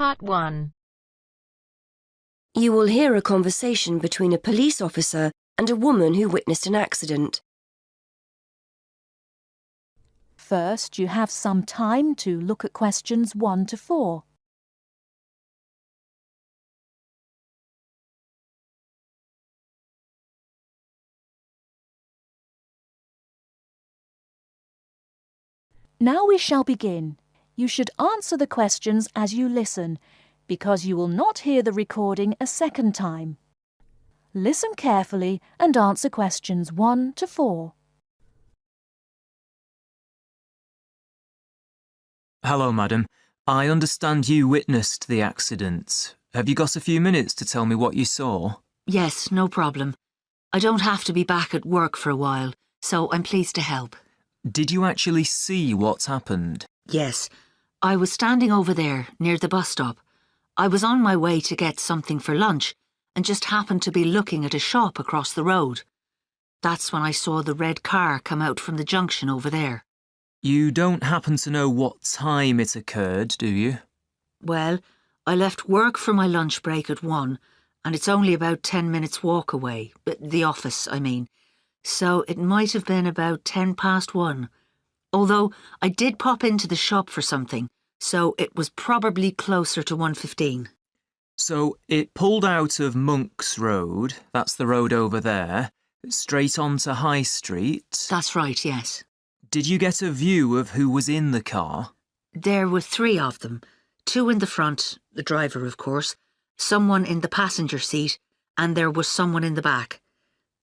Part 1. You will hear a conversation between a police officer and a woman who witnessed an accident. First, you have some time to look at questions 1 to 4. Now we shall begin. You should answer the questions as you listen, because you will not hear the recording a second time. Listen carefully and answer questions 1 to 4. Hello, madam. I understand you witnessed the accident. Have you got a few minutes to tell me what you saw? Yes, no problem. I don't have to be back at work for a while, so I'm pleased to help. Did you actually see what happened? Yes, I was standing over there, near the bus stop. I was on my way to get something for lunch and just happened to be looking at a shop across the road. That's when I saw the red car come out from the junction over there. You don't happen to know what time it occurred, do you? Well, I left work for my lunch break at 1, and it's only about 10 minutes walk away, the office, I mean. So it might have been about 10 past 1. Although I did pop into the shop for something, so it was probably closer to 1:15. So it pulled out of Monk's Road, that's the road over there, straight onto High Street. That's right, yes. Did you get a view of who was in the car? There were 3 of them. 2 in the front, the driver of course, someone in the passenger seat, and there was someone in the back.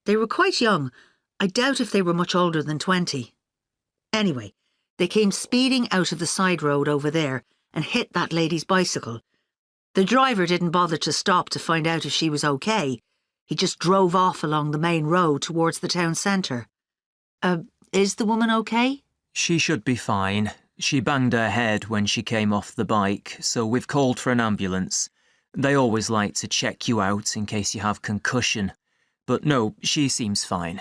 They were quite young. I doubt if they were much older than 20. Anyway, they came speeding out of the side road over there and hit that lady's bicycle. The driver didn't bother to stop to find out if she was okay. He just drove off along the main road towards the town centre. Is the woman okay? She should be fine. She banged her head when she came off the bike, so we've called for an ambulance. They always like to check you out in case you have concussion. But no, she seems fine.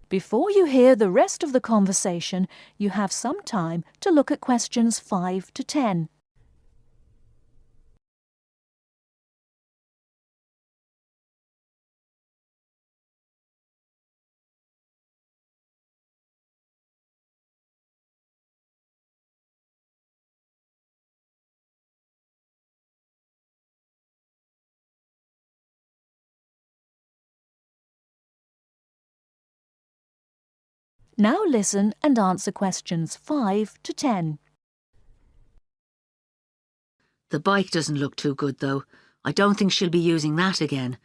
Before you hear the rest of the conversation, you have some time to look at questions 5 to 10. Now listen and answer questions 5 to 10. The bike doesn't look too good, though. I don't think she'll be using that again.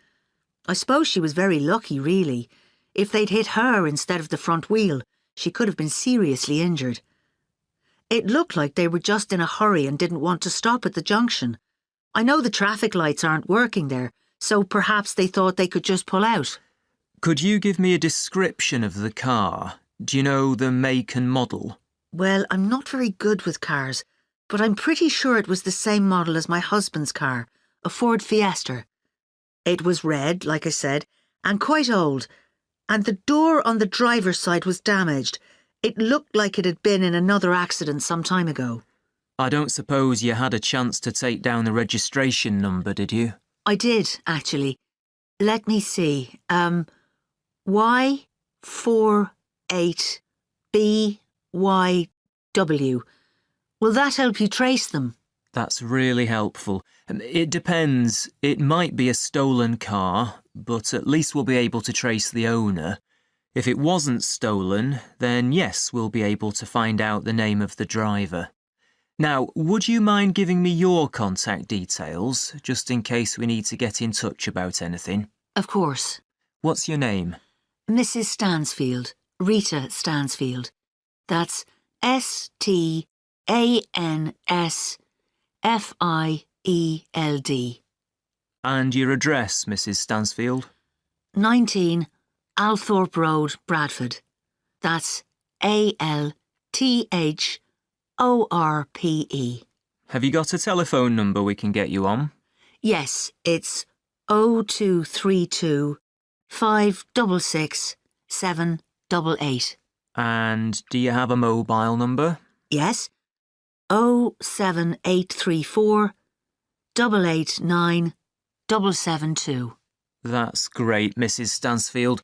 I suppose she was very lucky, really. If they'd hit her instead of the front wheel, she could have been seriously injured. It looked like they were just in a hurry and didn't want to stop at the junction. I know the traffic lights aren't working there, so perhaps they thought they could just pull out. Could you give me a description of the car? Do you know the make and model? Well, I'm not very good with cars, but I'm pretty sure it was the same model as my husband's car, a Ford Fiesta. It was red, like I said, and quite old, and the door on the driver's side was damaged. It looked like it had been in another accident some time ago. I don't suppose you had a chance to take down the registration number, did you? I did, actually. Let me see. Y48BYW. Will that help you trace them? That's really helpful. It depends. It might be a stolen car, but at least we'll be able to trace the owner. If it wasn't stolen, then yes, we'll be able to find out the name of the driver. Now, would you mind giving me your contact details, just in case we need to get in touch about anything? Of course. What's your name? Mrs. Stansfield. Rita Stansfield. That's Stansfield. And your address, Mrs. Stansfield? 19 Althorpe Road, Bradford. That's ALTHORPE. Have you got a telephone number we can get you on? Yes, it's 0232 566 788. And do you have a mobile number? Yes, 07834 889 772. That's great, Mrs. Stansfield.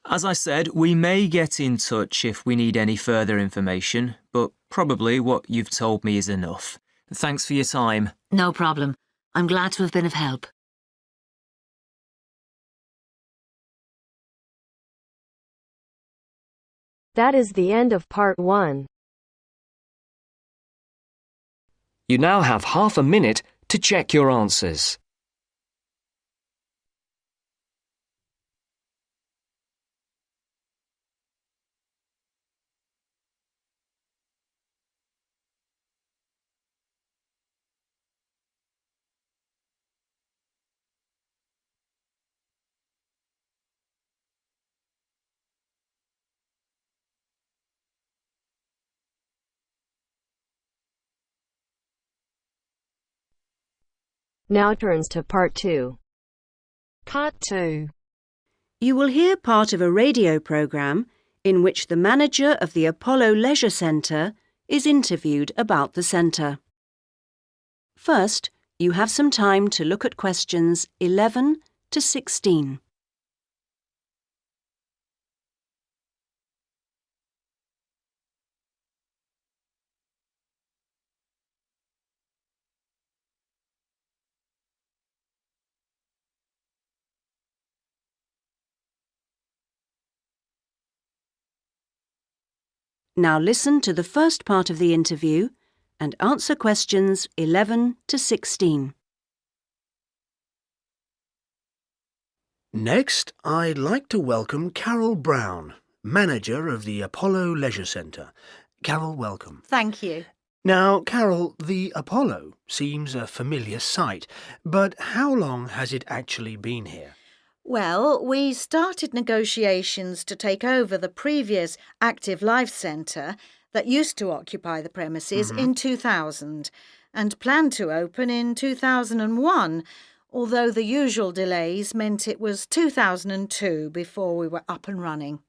As I said, we may get in touch if we need any further information, but probably what you've told me is enough. Thanks for your time. No problem. I'm glad to have been of help. That is the end of part 1. You now have half a minute to check your answers. Now turns to part 2. Part 2. You will hear part of a radio programme in which the manager of the Apollo Leisure Centre is interviewed about the centre. First, you have some time to look at questions 11 to 16. Now listen to the first part of the interview and answer questions 11 to 16. Next, I'd like to welcome Carol Brown, manager of the Apollo Leisure Centre. Carol, welcome. Thank you. Now, Carol, the Apollo seems a familiar sight, but how long has it actually been here? Well, we started negotiations to take over the previous Active Life Centre that used to occupy the premises in 2000 and planned to open in 2001, although the usual delays meant it was 2002 before we were up and running.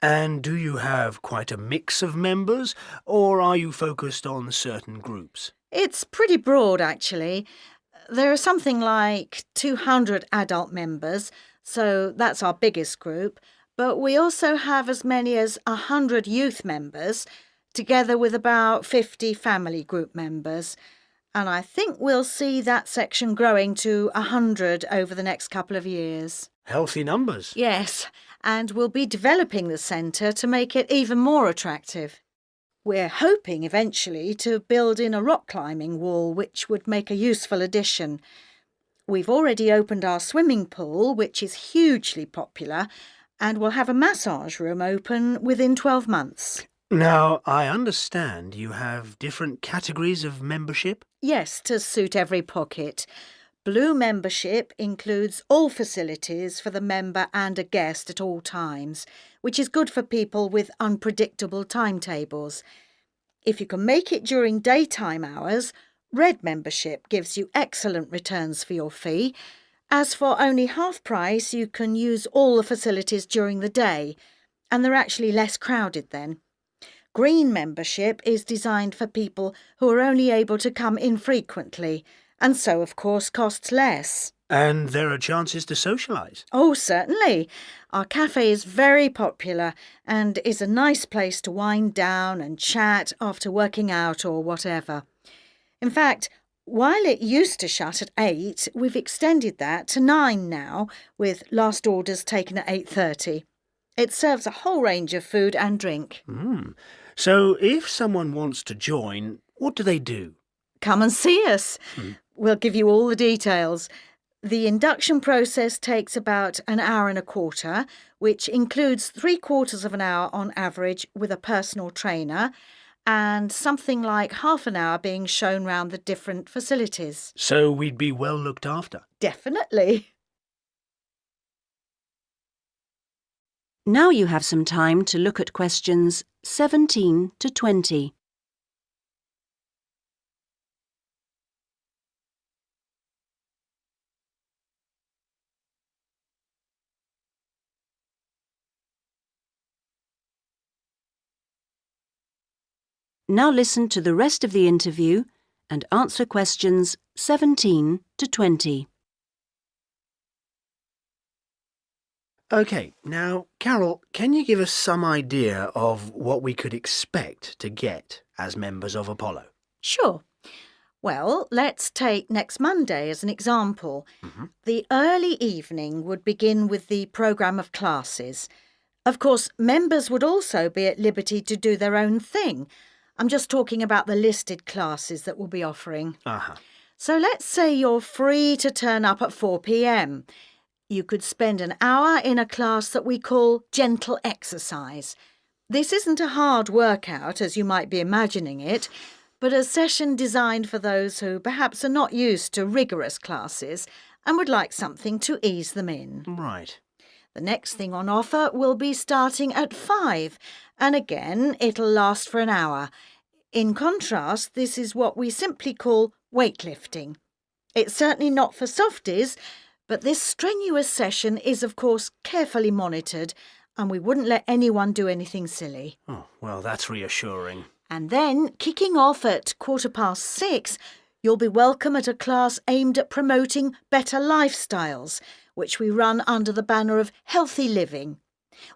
And do you have quite a mix of members, or are you focused on certain groups? It's pretty broad, actually. There are something like 200 adult members, so that's our biggest group, but we also have as many as 100 youth members, together with about 50 family group members. And I think we'll see that section growing to 100 over the next couple of years. Healthy numbers. Yes, and we'll be developing the centre to make it even more attractive. We're hoping eventually to build in a rock climbing wall, which would make a useful addition. We've already opened our swimming pool, which is hugely popular, and we'll have a massage room open within 12 months. Now, I understand you have different categories of membership? Yes, to suit every pocket. Blue membership includes all facilities for the member and a guest at all times, which is good for people with unpredictable timetables. If you can make it during daytime hours, red membership gives you excellent returns for your fee. As for only half price, you can use all the facilities during the day, and they're actually less crowded then. Green membership is designed for people who are only able to come infrequently, and so, of course, costs less. And there are chances to socialise? Oh, certainly. Our cafe is very popular and is a nice place to wind down and chat after working out or whatever. In fact, while it used to shut at 8, we've extended that to 9 now, with last orders taken at 8:30. It serves a whole range of food and drink. So if someone wants to join, what do they do? Come and see us. We'll give you all the details. The induction process takes about an hour and a quarter, which includes 3/4 of an hour on average with a personal trainer and something like half an hour being shown round the different facilities. So we'd be well looked after? Definitely. Now you have some time to look at questions 17 to 20. Now listen to the rest of the interview and answer questions 17 to 20. OK, now, Carol, can you give us some idea of what we could expect to get as members of Apollo? Sure. Well, let's take next Monday as an example. The early evening would begin with the programme of classes. Of course, members would also be at liberty to do their own thing. I'm just talking about the listed classes that we'll be offering. So let's say you're free to turn up at 4 p.m. You could spend an hour in a class that we call gentle exercise. This isn't a hard workout, as you might be imagining it, but a session designed for those who perhaps are not used to rigorous classes and would like something to ease them in. Right. The next thing on offer will be starting at 5, and again, it'll last for an hour. In contrast, this is what we simply call weightlifting. It's certainly not for softies, but this strenuous session is, of course, carefully monitored, and we wouldn't let anyone do anything silly. Oh, well, that's reassuring. And then, kicking off at 6:15, you'll be welcome at a class aimed at promoting better lifestyles, which we run under the banner of healthy living.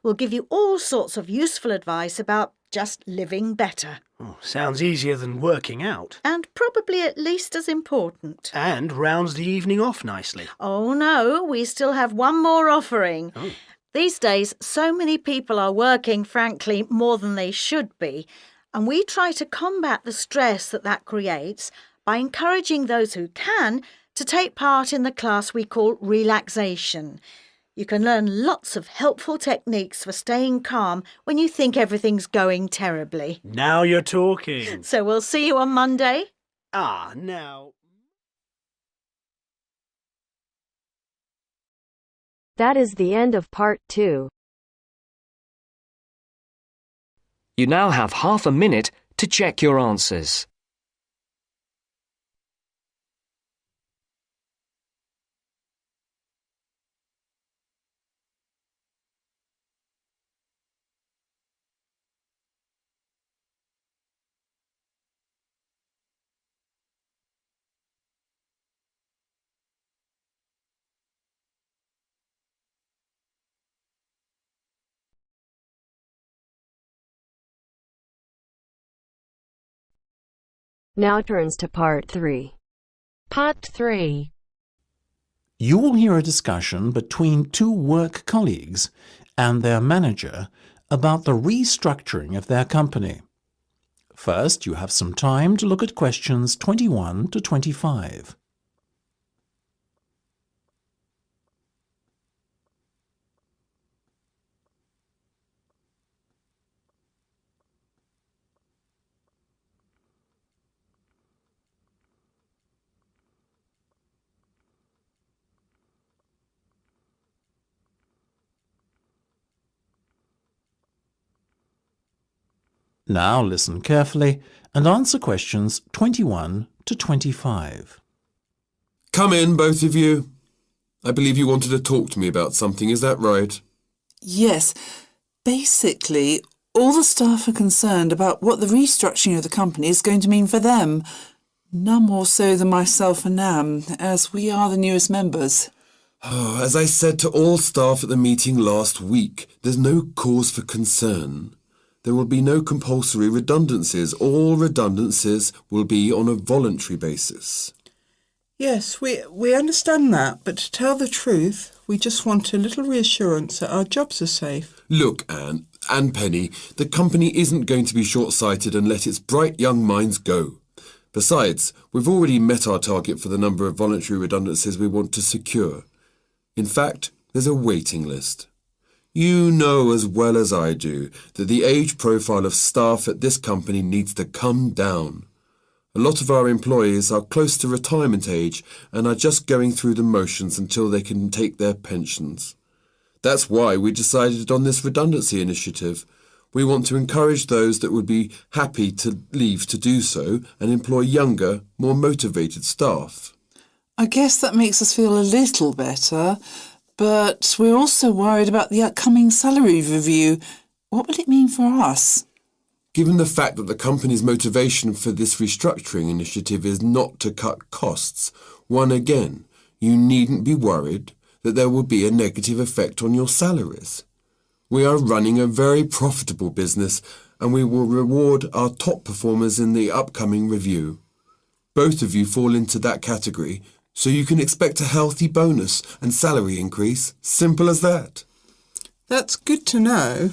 We'll give you all sorts of useful advice about just living better. Oh, sounds easier than working out. And probably at least as important. And rounds the evening off nicely. Oh no, we still have one more offering. Oh. These days, so many people are working, frankly, more than they should be. And we try to combat the stress that creates by encouraging those who can to take part in the class we call relaxation. You can learn lots of helpful techniques for staying calm when you think everything's going terribly. Now you're talking. So we'll see you on Monday. Now... That is the end of part 2. You now have half a minute to check your answers. Now turns to part 3. Part 3. You will hear a discussion between two work colleagues and their manager about the restructuring of their company. First, you have some time to look at questions 21 to 25. Now listen carefully and answer questions 21 to 25. Come in, both of you. I believe you wanted to talk to me about something, is that right? Yes. Basically, all the staff are concerned about what the restructuring of the company is going to mean for them. None more so than myself and Nam, as we are the newest members. As I said to all staff at the meeting last week, there's no cause for concern. There will be no compulsory redundancies. All redundancies will be on a voluntary basis. Yes, we understand that, but to tell the truth, we just want a little reassurance that our jobs are safe. Look, Anne and Penny, the company isn't going to be short-sighted and let its bright young minds go. Besides, we've already met our target for the number of voluntary redundancies we want to secure. In fact, there's a waiting list. You know as well as I do that the age profile of staff at this company needs to come down. A lot of our employees are close to retirement age and are just going through the motions until they can take their pensions. That's why we decided on this redundancy initiative. We want to encourage those that would be happy to leave to do so and employ younger, more motivated staff. I guess that makes us feel a little better, but we're also worried about the upcoming salary review. What will it mean for us? Given the fact that the company's motivation for this restructuring initiative is not to cut costs, you needn't be worried that there will be a negative effect on your salaries. We are running a very profitable business and we will reward our top performers in the upcoming review. Both of you fall into that category, so you can expect a healthy bonus and salary increase. Simple as that. That's good to know.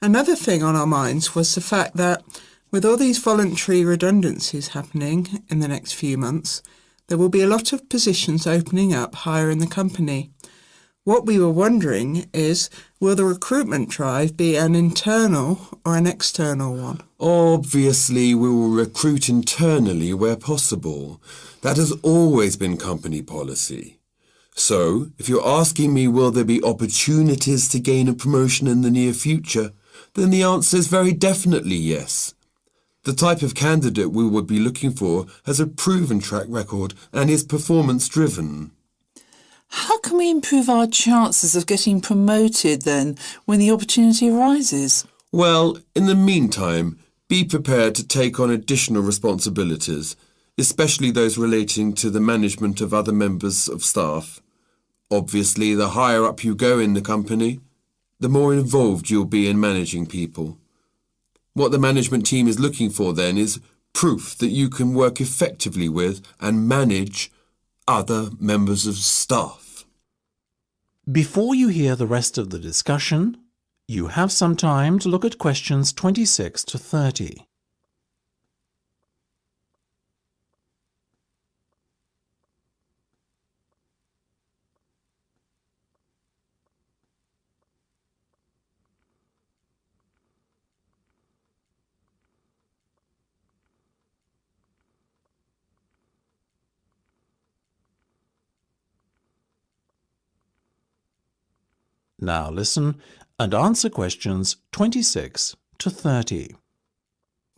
Another thing on our minds was the fact that with all these voluntary redundancies happening in the next few months, there will be a lot of positions opening up higher in the company. What we were wondering is, will the recruitment drive be an internal or an external one? Obviously, we will recruit internally where possible. That has always been company policy. So, if you're asking me will there be opportunities to gain a promotion in the near future, then the answer is very definitely yes. The type of candidate we would be looking for has a proven track record and is performance-driven. How can we improve our chances of getting promoted then when the opportunity arises? Well, in the meantime, be prepared to take on additional responsibilities, especially those relating to the management of other members of staff. Obviously, the higher up you go in the company, the more involved you'll be in managing people. What the management team is looking for then is proof that you can work effectively with and manage other members of staff. Before you hear the rest of the discussion, you have some time to look at questions 26 to 30. Now listen and answer questions 26 to 30.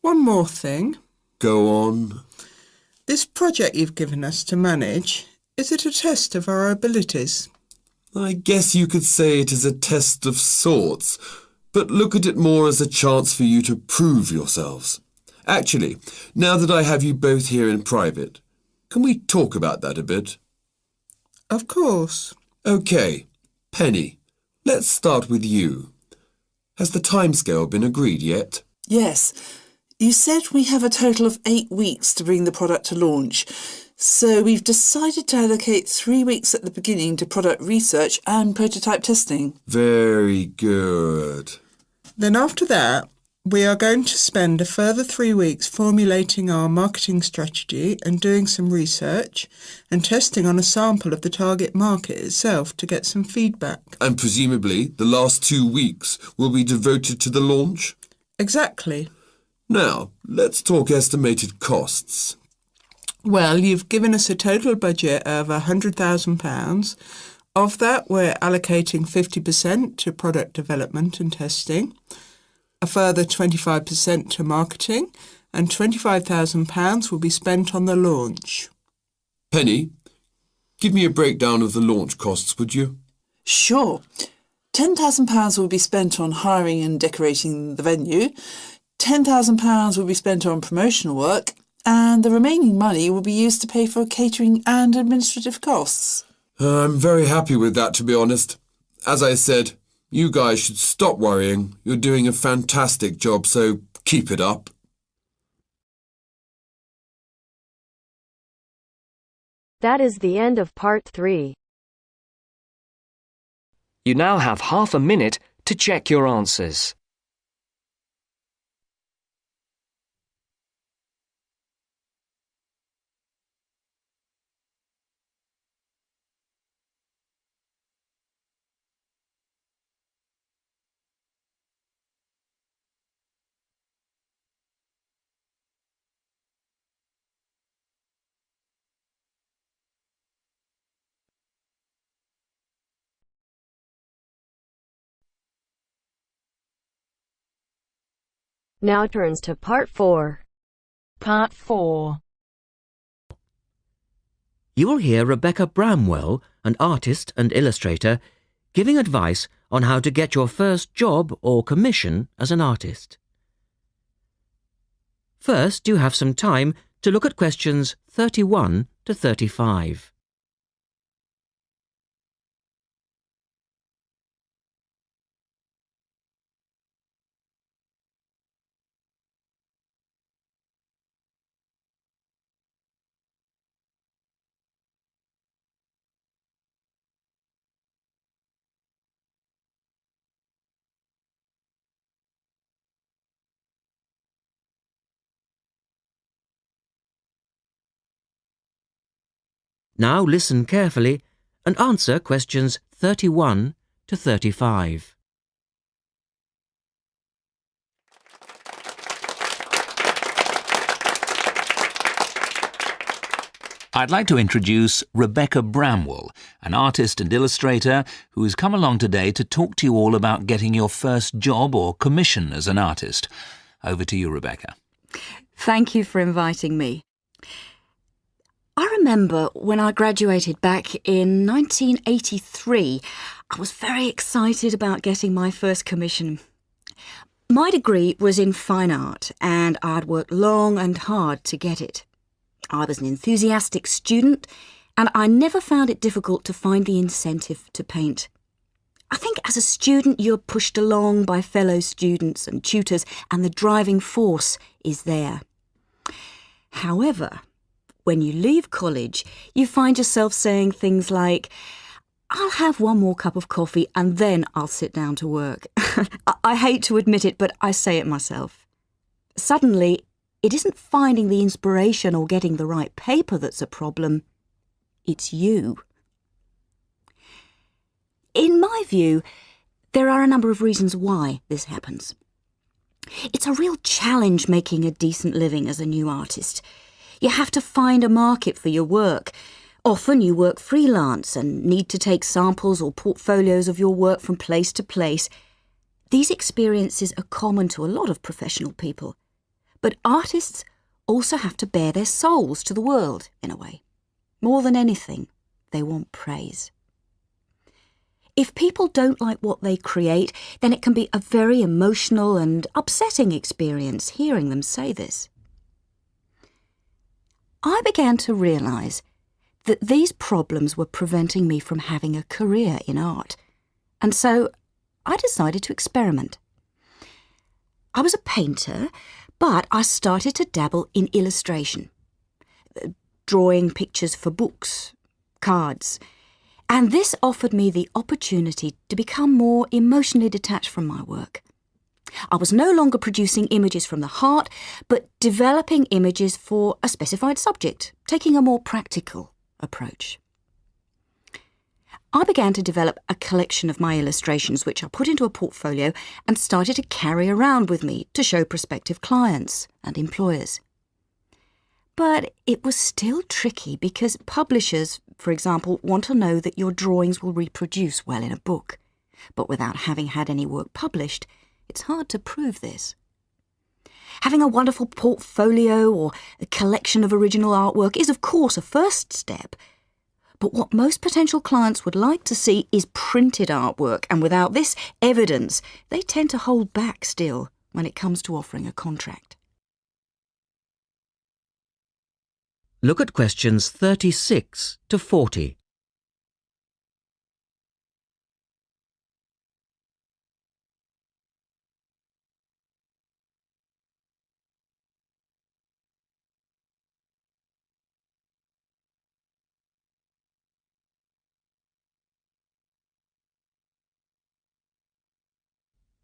One more thing. Go on. This project you've given us to manage, is it a test of our abilities? I guess you could say it is a test of sorts, but look at it more as a chance for you to prove yourselves. Actually, now that I have you both here in private, can we talk about that a bit? Of course. OK, Penny, let's start with you. Has the timescale been agreed yet? Yes. You said we have a total of 8 weeks to bring the product to launch. So we've decided to allocate 3 weeks at the beginning to product research and prototype testing. Very good. Then after that, we are going to spend a further 3 weeks formulating our marketing strategy and doing some research and testing on a sample of the target market itself to get some feedback. And presumably the last 2 weeks will be devoted to the launch? Exactly. Now, let's talk estimated costs. Well, you've given us a total budget of £100,000. Of that, we're allocating 50% to product development and testing, a further 25% to marketing, and £25,000 will be spent on the launch. Penny, give me a breakdown of the launch costs, would you? Sure. £10,000 will be spent on hiring and decorating the venue, £10,000 will be spent on promotional work, and the remaining money will be used to pay for catering and administrative costs. I'm very happy with that, to be honest. As I said, you guys should stop worrying. You're doing a fantastic job, so keep it up. That is the end of part 3. You now have half a minute to check your answers. Now turns to part 4. Part 4. You will hear Rebecca Bramwell, an artist and illustrator, giving advice on how to get your first job or commission as an artist. First, you have some time to look at questions 31 to 35. Now listen carefully and answer questions 31 to 35. I'd like to introduce Rebecca Bramwell, an artist and illustrator who has come along today to talk to you all about getting your first job or commission as an artist. Over to you, Rebecca. Thank you for inviting me. I remember when I graduated back in 1983, I was very excited about getting my first commission. My degree was in fine art and I'd worked long and hard to get it. I was an enthusiastic student and I never found it difficult to find the incentive to paint. I think as a student you're pushed along by fellow students and tutors and the driving force is there. However, when you leave college, you find yourself saying things like, I'll have one more cup of coffee and then I'll sit down to work. I hate to admit it, but I say it myself. Suddenly, it isn't finding the inspiration or getting the right paper that's a problem. It's you. In my view, there are a number of reasons why this happens. It's a real challenge making a decent living as a new artist. You have to find a market for your work. Often you work freelance and need to take samples or portfolios of your work from place to place. These experiences are common to a lot of professional people. But artists also have to bare their souls to the world, in a way. More than anything, they want praise. If people don't like what they create, then it can be a very emotional and upsetting experience hearing them say this. I began to realise that these problems were preventing me from having a career in art, and so I decided to experiment. I was a painter, but I started to dabble in illustration, drawing pictures for books, cards, and this offered me the opportunity to become more emotionally detached from my work. I was no longer producing images from the heart, but developing images for a specified subject, taking a more practical approach. I began to develop a collection of my illustrations, which I put into a portfolio and started to carry around with me to show prospective clients and employers. But it was still tricky because publishers, for example, want to know that your drawings will reproduce well in a book. But without having had any work published, it's hard to prove this. Having a wonderful portfolio or a collection of original artwork is, of course, a first step. But what most potential clients would like to see is printed artwork, and without this evidence, they tend to hold back still when it comes to offering a contract. Look at questions 36 to 40.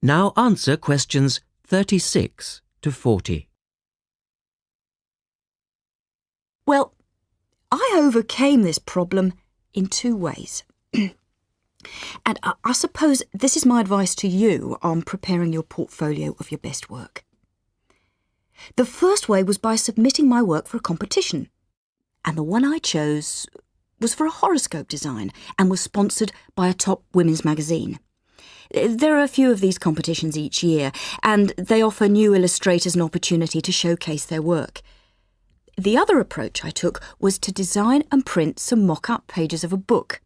Now answer questions 36 to 40. Well, I overcame this problem in two ways. And I suppose this is my advice to you on preparing your portfolio of your best work. The first way was by submitting my work for a competition. And the one I chose was for a horoscope design and was sponsored by a top women's magazine. There are a few of these competitions each year, and they offer new illustrators an opportunity to showcase their work. The other approach I took was to design and print some mock-up pages of a book.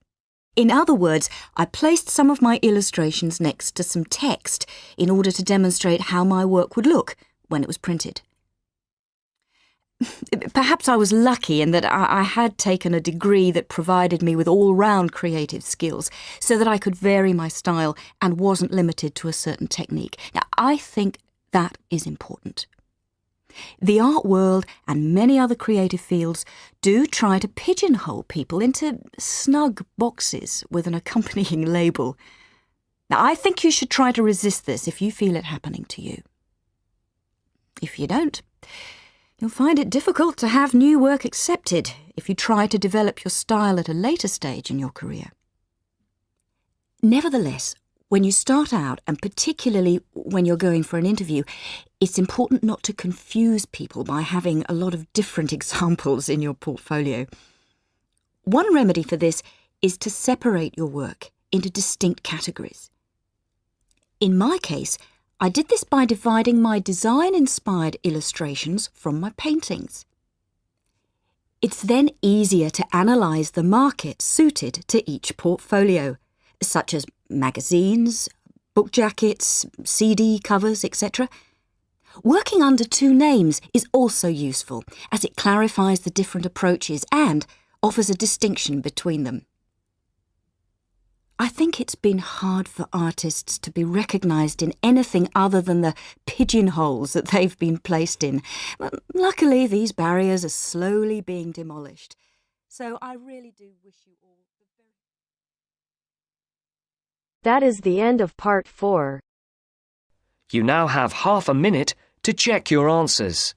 In other words, I placed some of my illustrations next to some text in order to demonstrate how my work would look when it was printed. Perhaps I was lucky in that I had taken a degree that provided me with all-round creative skills so that I could vary my style and wasn't limited to a certain technique. Now, I think that is important. The art world and many other creative fields do try to pigeonhole people into snug boxes with an accompanying label. Now, I think you should try to resist this if you feel it happening to you. If you don't, you'll find it difficult to have new work accepted if you try to develop your style at a later stage in your career. Nevertheless, when you start out, and particularly when you're going for an interview, it's important not to confuse people by having a lot of different examples in your portfolio. One remedy for this is to separate your work into distinct categories. In my case, I did this by dividing my design-inspired illustrations from my paintings. It's then easier to analyse the market suited to each portfolio, such as magazines, book jackets, CD covers, etc. Working under two names is also useful, as it clarifies the different approaches and offers a distinction between them. I think it's been hard for artists to be recognised in anything other than the pigeonholes that they've been placed in. Luckily, these barriers are slowly being demolished. So I really do wish you all the very... That is the end of part 4. You now have half a minute to check your answers.